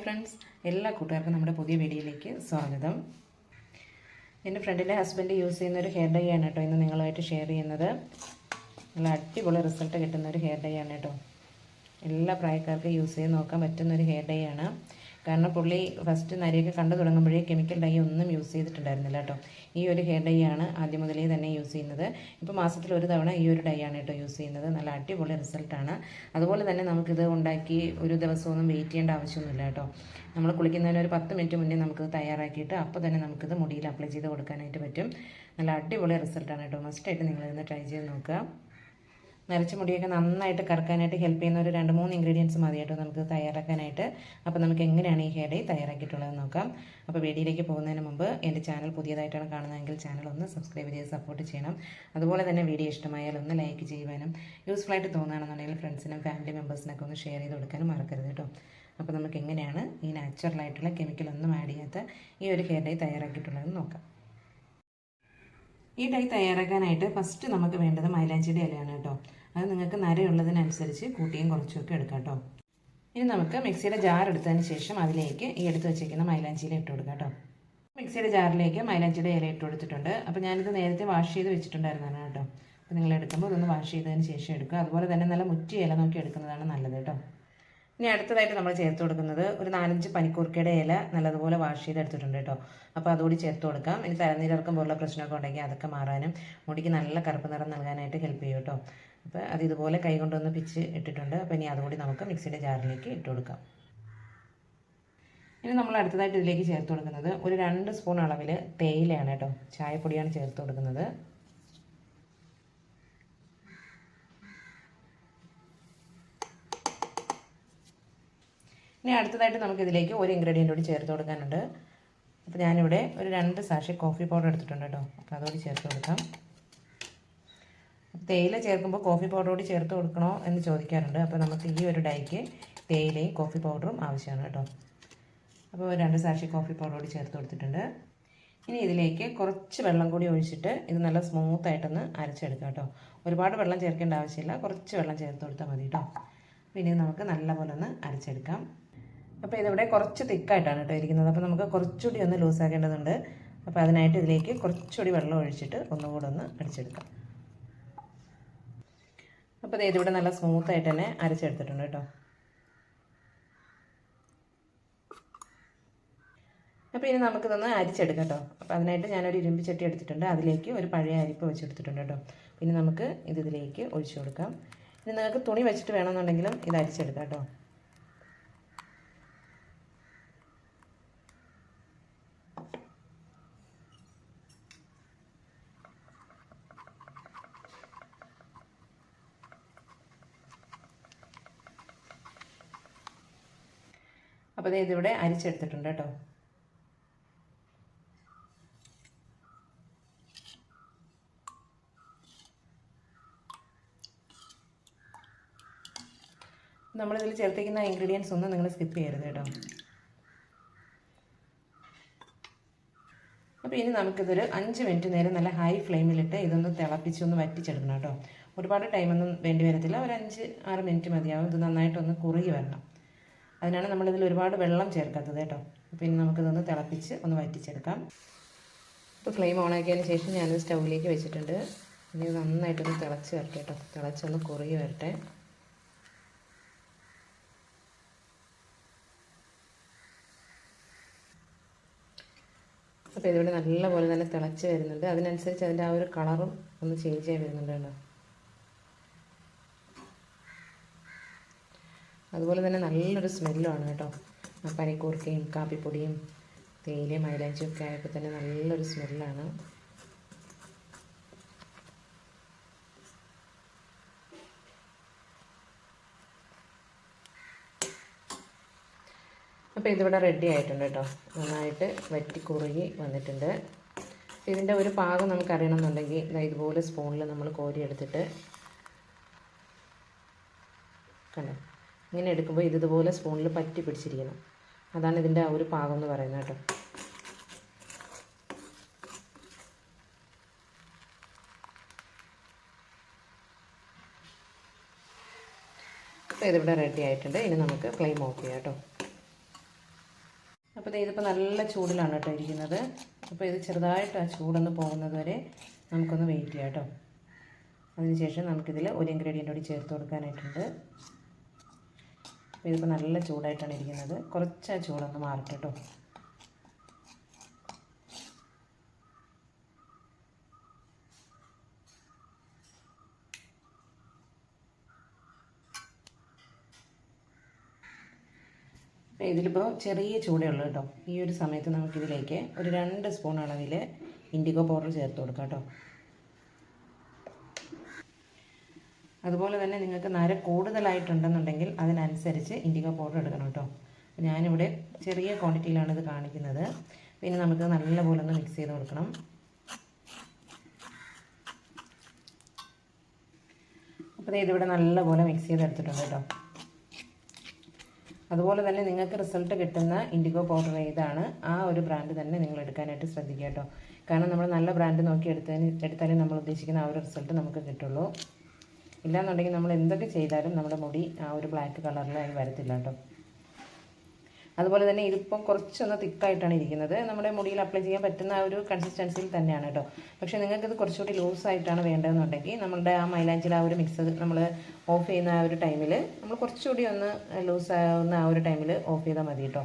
Friends, എല്ലാ കൂട്ടുകാർക്കും നമ്മുടെ പുതിയ വീഡിയോയിലേക്ക് സ്വാഗതം. എൻ്റെ ഫ്രണ്ടിൻ്റെ ഹസ്ബൻഡ് യൂസ് ചെയ്യുന്ന ഒരു ഹെയർ ഡൈ ആണ് കേട്ടോ ഇന്ന് നിങ്ങളുമായിട്ട് ഷെയർ ചെയ്യുന്നത്. നല്ല അടിപൊളി റിസൾട്ട് കിട്ടുന്ന ഒരു ഹെയർ ഡൈ ആണ് കേട്ടോ. എല്ലാ പ്രായക്കാർക്കും യൂസ് ചെയ്ത് നോക്കാൻ പറ്റുന്ന ഒരു ഹെയർ ഡൈ ആണ്. കാരണം പുള്ളി ഫസ്റ്റ് നരിയൊക്കെ കണ്ടു തുടങ്ങുമ്പോഴേ കെമിക്കൽ ഡൈ ഒന്നും യൂസ് ചെയ്തിട്ടുണ്ടായിരുന്നില്ല കേട്ടോ. ഈ ഒരു ഹെയർ ഡൈ ആണ് ആദ്യം മുതലേ തന്നെ യൂസ് ചെയ്യുന്നത്. ഇപ്പോൾ മാസത്തിൽ ഒരു തവണ ഈ ഒരു ഡൈ ആണ് കേട്ടോ യൂസ് ചെയ്യുന്നത്. നല്ല അടിപൊളി റിസൾട്ടാണ്. അതുപോലെ തന്നെ നമുക്കിത് ഉണ്ടാക്കി ഒരു ദിവസമൊന്നും വെയിറ്റ് ചെയ്യേണ്ട ആവശ്യമൊന്നുമില്ല കേട്ടോ. നമ്മൾ കുളിക്കുന്നതിന് ഒരു 10 മിനിറ്റ് മുന്നേ നമുക്കിത് തയ്യാറാക്കിയിട്ട് അപ്പോൾ തന്നെ നമുക്കിത് മുടിയിൽ അപ്ലൈ ചെയ്ത് കൊടുക്കാനായിട്ട് പറ്റും. നല്ല അടിപൊളി റിസൾട്ടാണ് കേട്ടോ. മസ്റ്റായിട്ട് നിങ്ങളിന്ന് ട്രൈ ചെയ്ത് നോക്കുക. നരച്ച മുടിയൊക്കെ നന്നായിട്ട് കറക്കാനായിട്ട് ഹെൽപ്പ് ചെയ്യുന്ന ഒരു 2-3 ഇൻഗ്രീഡിയൻസ് മതി കേട്ടോ നമുക്ക് തയ്യാറാക്കാനായിട്ട്. അപ്പോൾ നമുക്ക് എങ്ങനെയാണ് ഈ ഹെയർ ഡൈ തയ്യാറാക്കിയിട്ടുള്ളതെന്ന് നോക്കാം. അപ്പോൾ വീഡിയോയിലേക്ക് പോകുന്നതിന് മുമ്പ് എൻ്റെ ചാനൽ പുതിയതായിട്ടാണ് കാണുന്നതെങ്കിൽ ചാനൽ ഒന്ന് സബ്സ്ക്രൈബ് ചെയ്ത് സപ്പോർട്ട് ചെയ്യണം. അതുപോലെ തന്നെ വീഡിയോ ഇഷ്ടമായാൽ ഒന്ന് ലൈക്ക് ചെയ്യുവാനും യൂസ്ഫുൾ ആയിട്ട് തോന്നുകയാണെന്നുണ്ടെങ്കിൽ ഫ്രണ്ട്സിനും ഫാമിലി മെമ്പേഴ്സിനൊക്കെ ഒന്ന് ഷെയർ ചെയ്ത് കൊടുക്കാനും മറക്കരുത് കേട്ടോ. അപ്പോൾ നമുക്ക് എങ്ങനെയാണ് ഈ നാച്ചുറലായിട്ടുള്ള കെമിക്കലൊന്നും ആഡ് ചെയ്യാത്ത ഈ ഒരു ഹെയർ ഡൈ തയ്യാറാക്കിയിട്ടുള്ളതെന്ന് നോക്കാം. ഈ ഡൈ തയ്യാറാക്കാനായിട്ട് ഫസ്റ്റ് നമുക്ക് വേണ്ടത് മൈലാഞ്ചിയുടെ ഇലയാണ് കേട്ടോ. അത് നിങ്ങൾക്ക് നരയുള്ളതിനനുസരിച്ച് കൂട്ടിയും കുറച്ചുമൊക്കെ എടുക്കാം കേട്ടോ. ഇനി നമുക്ക് മിക്സിയുടെ ജാർ എടുത്തതിന് ശേഷം അതിലേക്ക് ഈ എടുത്ത് വെച്ചിരിക്കുന്ന മൈലാഞ്ചിയില ഇട്ട് കൊടുക്കാം കേട്ടോ. മിക്സിയുടെ ജാറിലേക്ക് മൈലാഞ്ചിയുടെ ഇല ഇട്ട് കൊടുത്തിട്ടുണ്ട്. അപ്പോൾ ഞാനിത് നേരത്തെ വാഷ് ചെയ്ത് വെച്ചിട്ടുണ്ടായിരുന്നതാണ് കേട്ടോ. അപ്പോൾ നിങ്ങൾ എടുക്കുമ്പോൾ ഇതൊന്ന് വാഷ് ചെയ്തതിന് ശേഷം എടുക്കുക. അതുപോലെ തന്നെ നല്ല മുറ്റിയ ഇല നോക്കി എടുക്കുന്നതാണ് നല്ലത് കേട്ടോ. ഇനി അടുത്തതായിട്ട് നമ്മൾ ചേർത്ത് കൊടുക്കുന്നത് ഒരു 4-5 പനിക്കൂർക്കയുടെ ഇല നല്ലതുപോലെ വാഷ് ചെയ്തെടുത്തിട്ടുണ്ട് കേട്ടോ. അപ്പോൾ അതുകൂടി ചേർത്ത് കൊടുക്കാം. ഇനി തലനീരിറക്കം പോലുള്ള പ്രശ്നമൊക്കെ ഉണ്ടെങ്കിൽ അതൊക്കെ മാറാനും മുടിക്ക് നല്ല കറുപ്പ് നിറം നൽകാനായിട്ട് ഹെൽപ്പ് ചെയ്യും കേട്ടോ. അപ്പോൾ അത് ഇതുപോലെ കൈ കൊണ്ടൊന്ന് പിച്ച് ഇട്ടിട്ടുണ്ട്. അപ്പോൾ ഇനി അതുകൂടി നമുക്ക് മിക്സിയുടെ ജാറിലേക്ക് ഇട്ട് കൊടുക്കാം. ഇനി നമ്മൾ അടുത്തതായിട്ട് ഇതിലേക്ക് ചേർത്ത് കൊടുക്കുന്നത് ഒരു 2 സ്പൂൺ അളവിൽ തേയിലയാണ് കേട്ടോ. ചായപ്പൊടിയാണ് ചേർത്ത് കൊടുക്കുന്നത്. ഇനി അടുത്തതായിട്ട് നമുക്കിതിലേക്ക് ഒരു ഇൻഗ്രീഡിയൻ്റ് കൂടി ചേർത്ത് കൊടുക്കാനുണ്ട്. അപ്പോൾ ഞാനിവിടെ ഒരു 2 സാഷെ കോഫി പൗഡർ എടുത്തിട്ടുണ്ട് കേട്ടോ. അപ്പോൾ അതുകൂടി ചേർത്ത് കൊടുക്കാം. തേയില ചേർക്കുമ്പോൾ കോഫി പൗഡർ കൂടി ചേർത്ത് കൊടുക്കണോ എന്ന് ചോദിക്കാറുണ്ട്. അപ്പോൾ നമുക്ക് ഈ ഒരു ഡൈക്ക് തേയിലയും കോഫി പൗഡറും ആവശ്യമാണ് കേട്ടോ. അപ്പോൾ 2 സാഷെ കോഫി പൗഡർ കൂടി ചേർത്ത് കൊടുത്തിട്ടുണ്ട്. ഇനി ഇതിലേക്ക് കുറച്ച് വെള്ളം കൂടി ഒഴിച്ചിട്ട് ഇത് നല്ല സ്മൂത്തായിട്ടൊന്ന് അരച്ചെടുക്കാം കേട്ടോ. ഒരുപാട് വെള്ളം ചേർക്കേണ്ട ആവശ്യമില്ല, കുറച്ച് വെള്ളം ചേർത്ത് കൊടുത്താൽ മതി കേട്ടോ. പിന്നെ നമുക്ക് നല്ലപോലെ ഒന്ന് അരച്ചെടുക്കാം. അപ്പോൾ ഇതിവിടെ കുറച്ച് തിക്കായിട്ടാണ് കേട്ടോ ഇരിക്കുന്നത്. അപ്പോൾ നമുക്ക് കുറച്ചുകൂടി ഒന്ന് ലൂസാക്കേണ്ടതുണ്ട്. അപ്പോൾ അതിനായിട്ട് ഇതിലേക്ക് കുറച്ചുകൂടി വെള്ളം ഒഴിച്ചിട്ട് ഒന്നുകൂടെ ഒന്ന് അടിച്ചെടുക്കാം. അപ്പോൾ ഇതിവിടെ നല്ല സ്മൂത്തായിട്ട് തന്നെ അരച്ചെടുത്തിട്ടുണ്ട് കേട്ടോ. അപ്പോൾ ഇനി നമുക്കിതൊന്ന് അരിച്ചെടുക്കാം കേട്ടോ. അപ്പോൾ അതിനായിട്ട് ഞാനൊരു ഇരുമ്പ് ചട്ടി എടുത്തിട്ടുണ്ട്. അതിലേക്ക് ഒരു പഴയ അരിപ്പ് വെച്ചെടുത്തിട്ടുണ്ട് കേട്ടോ. പിന്നെ നമുക്ക് ഇതിലേക്ക് ഒഴിച്ചു കൊടുക്കാം. ഇനി നിങ്ങൾക്ക് തുണി വെച്ചിട്ട് വേണമെന്നുണ്ടെങ്കിലും ഇത് അരിച്ചെടുക്കാം കേട്ടോ. അപ്പോൾ ഇതിവിടെ അരിച്ചെടുത്തിട്ടുണ്ട് കേട്ടോ. നമ്മളിതിൽ ചേർത്തിരിക്കുന്ന ഇൻഗ്രീഡിയൻസ് ഒന്നും നിങ്ങൾ സ്കിപ്പ് ചെയ്യരുത് കേട്ടോ. അപ്പോൾ ഇനി നമുക്കിതൊരു 5 മിനിറ്റ് നേരം നല്ല ഹൈ ഫ്ലെയിമിലിട്ട് ഇതൊന്ന് തിളപ്പിച്ചൊന്ന് വറ്റിച്ചെടുക്കണം കേട്ടോ. ഒരുപാട് ടൈമൊന്നും വേണ്ടി വരത്തില്ല, ഒരു 5-6 മിനിറ്റ് മതിയാവും. ഇത് നന്നായിട്ടൊന്ന് കുറുകി വരണം. അതിനാണ് നമ്മളിതിൽ ഒരുപാട് വെള്ളം ചേർക്കാത്തത് കേട്ടോ. അപ്പോൾ ഇനി നമുക്കിതൊന്ന് തിളപ്പിച്ച് ഒന്ന് വറ്റിച്ചെടുക്കാം. ഇപ്പോൾ ഫ്ലെയിം ഓണാക്കിയതിന് ശേഷം ഞാനത് സ്റ്റൗവിലേക്ക് വെച്ചിട്ടുണ്ട്. ഇനി നന്നായിട്ടൊന്ന് തിളച്ച് വരട്ടെ കേട്ടോ. തിളച്ചൊന്ന് കുറുകി വരട്ടെ. അപ്പോൾ ഇതിവിടെ നല്ലപോലെ തന്നെ തിളച്ച് വരുന്നുണ്ട്. അതിനനുസരിച്ച് അതിൻ്റെ ആ ഒരു കളറും ഒന്ന് ചേഞ്ച് ആയി വരുന്നുണ്ട് കേട്ടോ. അതുപോലെ തന്നെ നല്ലൊരു സ്മെല്ലുമാണ് കേട്ടോ. പനിക്കൂർക്കയും കാപ്പിപ്പൊടിയും തേയിലയും മൈലാഞ്ചിയും ഒക്കെ ആയപ്പോൾ തന്നെ നല്ലൊരു സ്മെല്ലാണ്. അപ്പോൾ ഇതിവിടെ റെഡി ആയിട്ടുണ്ട് കേട്ടോ. നന്നായിട്ട് വറ്റി കുറുകി വന്നിട്ടുണ്ട്. ഇതിൻ്റെ ഒരു പാകം നമുക്കറിയണമെന്നുണ്ടെങ്കിൽ ഇതുപോലെ സ്പൂണിൽ നമ്മൾ കോരിയെടുത്തിട്ട് കണ്ടോ, ഇങ്ങനെ എടുക്കുമ്പോൾ ഇതുപോലെ സ്പൂണിൽ പറ്റി പിടിച്ചിരിക്കണം. അതാണ് ഇതിൻ്റെ ആ ഒരു പാകം എന്ന് പറയുന്നത് കേട്ടോ. അപ്പോൾ ഇതിവിടെ റെഡി ആയിട്ടുണ്ട്. ഇനി നമുക്ക് ഫ്ലെയിം ഓഫ് ചെയ്യാം കേട്ടോ. അപ്പോൾ ഇതിപ്പോൾ നല്ല ചൂടിലാണ് കേട്ടോ ഇരിക്കുന്നത്. അപ്പോൾ ഇത് ചെറുതായിട്ട് ആ ചൂടൊന്ന് പോകുന്നത് വരെ നമുക്കൊന്ന് വെയിറ്റ് ചെയ്യാം കേട്ടോ. അതിനുശേഷം നമുക്കിതിൽ ഒരു ഇൻഗ്രീഡിയൻ്റ് കൂടി ചേർത്ത് കൊടുക്കാനായിട്ടുണ്ട്. അപ്പോൾ ഇതിപ്പോൾ നല്ല ചൂടായിട്ടാണ് ഇരിക്കുന്നത്. കുറച്ച് ആ ചൂടൊന്ന് മാറട്ടെ കേട്ടോ. അപ്പോൾ ഇതിലിപ്പോൾ ചെറിയ ചൂടേ ഉള്ളൂ കേട്ടോ. ഈ ഒരു സമയത്ത് നമുക്കിതിലേക്ക് ഒരു 2 സ്പൂൺ അളവിൽ ഇൻഡിഗോ പൗഡർ ചേർത്ത് കൊടുക്കാം കേട്ടോ. അതുപോലെ തന്നെ നിങ്ങൾക്ക് നര കൂടുതലായിട്ടുണ്ടെന്നുണ്ടെങ്കിൽ അതിനനുസരിച്ച് ഇൻഡിഗോ പൗഡർ എടുക്കണം കേട്ടോ. ഞാനിവിടെ ചെറിയ ക്വാണ്ടിറ്റിയിലാണ് ഇത് കാണിക്കുന്നത്. പിന്നെ നമുക്ക് നല്ലപോലെ ഒന്ന് മിക്സ് ചെയ്ത് കൊടുക്കണം. അപ്പോൾ ഇതിവിടെ നല്ലപോലെ മിക്സ് ചെയ്തെടുത്തിട്ടുണ്ട് കേട്ടോ. അതുപോലെ തന്നെ നിങ്ങൾക്ക് റിസൾട്ട് കിട്ടുന്ന ഇൻഡിഗോ പൗഡർ ഏതാണ് ആ ഒരു ബ്രാൻഡ് തന്നെ നിങ്ങൾ എടുക്കാനായിട്ട് ശ്രദ്ധിക്കുക കേട്ടോ. കാരണം നമ്മൾ നല്ല ബ്രാൻഡ് നോക്കി എടുത്താലേ നമ്മൾ ഉദ്ദേശിക്കുന്ന ആ ഒരു റിസൾട്ട് നമുക്ക് കിട്ടുള്ളൂ. ഇല്ലാന്നുണ്ടെങ്കിൽ നമ്മൾ എന്തൊക്കെ ചെയ്താലും നമ്മുടെ മുടി ആ ഒരു ബ്ലാക്ക് കളറിലായി വരത്തില്ല കേട്ടോ. അതുപോലെ തന്നെ ഇതിപ്പം കുറച്ചൊന്ന് തിക്കായിട്ടാണ് ഇരിക്കുന്നത്. നമ്മുടെ മുടിയിൽ അപ്ലൈ ചെയ്യാൻ പറ്റുന്ന ആ ഒരു കൺസിസ്റ്റൻസിയിൽ തന്നെയാണ് കേട്ടോ. പക്ഷേ നിങ്ങൾക്കിത് കുറച്ചുകൂടി ലൂസായിട്ടാണ് വേണ്ടതെന്നുണ്ടെങ്കിൽ നമ്മളുടെ ആ മൈലാഞ്ചിൽ ആ ഒരു മിക്സ് നമ്മൾ ഓഫ് ചെയ്യുന്ന ആ ഒരു ടൈമിൽ നമ്മൾ കുറച്ചുകൂടി ഒന്ന് ലൂസാവുന്ന ആ ഒരു ടൈമിൽ ഓഫ് ചെയ്താൽ മതി കേട്ടോ.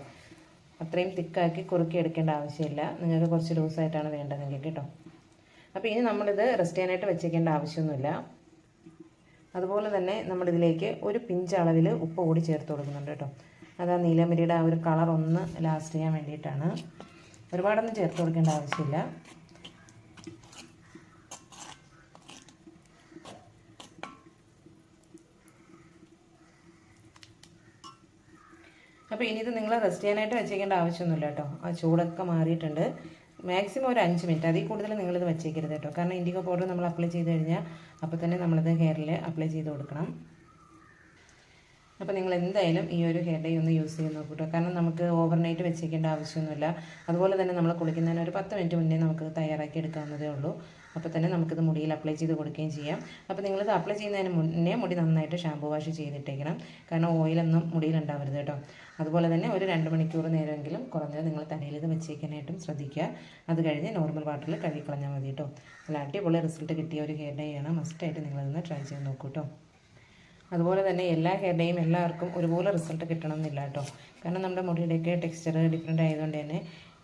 അത്രയും തിക്കാക്കി കുറുക്കി എടുക്കേണ്ട ആവശ്യമില്ല. നിങ്ങൾക്ക് കുറച്ച് ലൂസായിട്ടാണ് വേണ്ടതെങ്കിൽ കേട്ടോ. അപ്പോൾ ഇനി നമ്മളിത് റെസ്റ്റ് ചെയ്യാനായിട്ട് വെച്ചേക്കേണ്ട ആവശ്യമൊന്നുമില്ല. അതുപോലെ തന്നെ നമ്മളിതിലേക്ക് ഒരു പിഞ്ച് അളവിൽ ഉപ്പ് കൂടി ചേർത്ത് കൊടുക്കുന്നുണ്ട് കേട്ടോ. അത് ആ നീലമരിയുടെ ആ ഒരു കളർ ഒന്ന് ലാസ്റ്റ് ചെയ്യാൻ വേണ്ടിയിട്ടാണ്. ഒരുപാടൊന്നും ചേർത്ത് കൊടുക്കേണ്ട ആവശ്യമില്ല. അപ്പോൾ ഇനി ഇത് നിങ്ങൾ റെസ്റ്റ് ചെയ്യാനായിട്ട് വെച്ചേക്കേണ്ട ആവശ്യമൊന്നുമില്ല കേട്ടോ. ആ ചൂടൊക്കെ മാറിയിട്ടുണ്ട്. മാക്സിമം ഒരു 5 മിനിറ്റ്, അതിൽ കൂടുതൽ നിങ്ങളിത് വെച്ചേക്കരുത് കേട്ടോ. കാരണം ഇൻഡിഗോ പൗഡർ നമ്മൾ അപ്ലൈ ചെയ്ത് കഴിഞ്ഞാൽ അപ്പോൾ തന്നെ നമ്മളിത് ഹെയറിൽ അപ്ലൈ ചെയ്ത് കൊടുക്കണം. അപ്പോൾ നിങ്ങൾ എന്തായാലും ഈ ഒരു ഹെയർ ഡൈ ഒന്ന് യൂസ് ചെയ്ത് നോക്കൂ കേട്ടോ. കാരണം നമുക്ക് ഓവർനൈറ്റ് വെച്ചേക്കേണ്ട ആവശ്യമൊന്നുമില്ല. അതുപോലെ തന്നെ നമ്മൾ കുളിക്കുന്നതിന് ഒരു 10 മിനിറ്റ് മുന്നേ നമുക്ക് തയ്യാറാക്കി എടുക്കാവുന്നതേ ഉള്ളൂ. അപ്പോൾ തന്നെ നമുക്കിത് മുടിയിൽ അപ്ലൈ ചെയ്ത് കൊടുക്കുകയും ചെയ്യാം. അപ്പോൾ നിങ്ങളിത് അപ്ലൈ ചെയ്യുന്നതിന് മുന്നേ മുടി നന്നായിട്ട് ഷാമ്പൂ വാഷ് ചെയ്തിട്ടേക്കണം. കാരണം ഓയിലൊന്നും മുടിയിലുണ്ടാവരുത് കേട്ടോ. അതുപോലെ തന്നെ ഒരു 2 മണിക്കൂർ നേരമെങ്കിലും കുറഞ്ഞത് നിങ്ങൾ തലയിൽ ഇത് വെച്ചേക്കാനായിട്ടും ശ്രദ്ധിക്കുക. അത് കഴിഞ്ഞ് നോർമൽ വാട്ടറിൽ കഴുകിക്കളഞ്ഞാൽ മതി കേട്ടോ. നല്ല അടിപൊളി റിസൾട്ട് കിട്ടിയ ഒരു ഹെയർ ഡൈ ആണ്. മസ്റ്റായിട്ട് നിങ്ങളിതൊന്ന് ട്രൈ ചെയ്ത് നോക്കൂ കേട്ടോ. അതുപോലെ തന്നെ എല്ലാ ഹെയർ ഡൈയും എല്ലാവർക്കും ഒരുപോലെ റിസൾട്ട് കിട്ടണം എന്നില്ല കേട്ടോ. കാരണം നമ്മുടെ മുടിയുടെയൊക്കെ ടെക്സ്ചർ ഡിഫറെൻ്റ് ആയതുകൊണ്ട് തന്നെ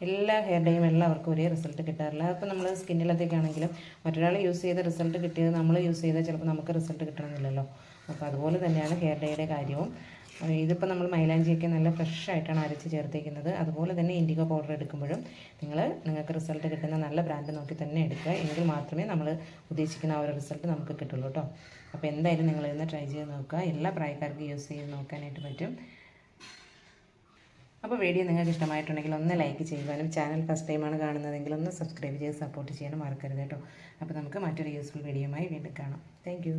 എല്ലാ ഹെയർ ഡൈയും എല്ലാവർക്കും ഒരേ റിസൾട്ട് കിട്ടാറില്ല. അപ്പോൾ നമ്മൾ സ്കിന്നിലത്തേക്ക് ആണെങ്കിലും മറ്റൊരാൾ യൂസ് ചെയ്ത റിസൾട്ട് കിട്ടിയത് നമ്മൾ യൂസ് ചെയ്താൽ ചിലപ്പോൾ നമുക്ക് റിസൾട്ട് കിട്ടണമെന്നില്ലല്ലോ. അപ്പോൾ അതുപോലെ തന്നെയാണ് ഹെയർ ഡൈയുടെ കാര്യവും. ഇതിപ്പോൾ നമ്മൾ മൈലാഞ്ചിയൊക്കെ നല്ല ഫ്രഷ് ആയിട്ടാണ് അരച്ച് ചേർത്തേക്കുന്നത്. അതുപോലെ തന്നെ ഇൻഡിഗോ പൗഡർ എടുക്കുമ്പോഴും നിങ്ങൾക്ക് റിസൾട്ട് കിട്ടുന്ന നല്ല ബ്രാൻഡ് നോക്കി തന്നെ എടുക്കുക. എങ്കിൽ മാത്രമേ നമ്മൾ ഉദ്ദേശിക്കുന്ന ആ ഒരു റിസൾട്ട് നമുക്ക് കിട്ടുള്ളൂ കേട്ടോ. അപ്പോൾ എന്തായാലും നിങ്ങൾ ഇന്ന് ട്രൈ ചെയ്ത് നോക്കുക. എല്ലാ പ്രായക്കാർക്കും യൂസ് ചെയ്ത് നോക്കാനായിട്ട് പറ്റും. അപ്പോൾ വീഡിയോ നിങ്ങൾക്ക് ഇഷ്ടമായിട്ടുണ്ടെങ്കിൽ ഒന്ന് ലൈക്ക് ചെയ്യുവാനും ചാനൽ ഫസ്റ്റ് ടൈമാണ് കാണുന്നതെങ്കിൽ ഒന്ന് സബ്സ്ക്രൈബ് ചെയ്ത് സപ്പോർട്ട് ചെയ്യാനും മറക്കരുത് കേട്ടോ. അപ്പോൾ നമുക്ക് മറ്റൊരു യൂസ്ഫുൾ വീഡിയോയുമായി വീണ്ടും കാണാം. താങ്ക്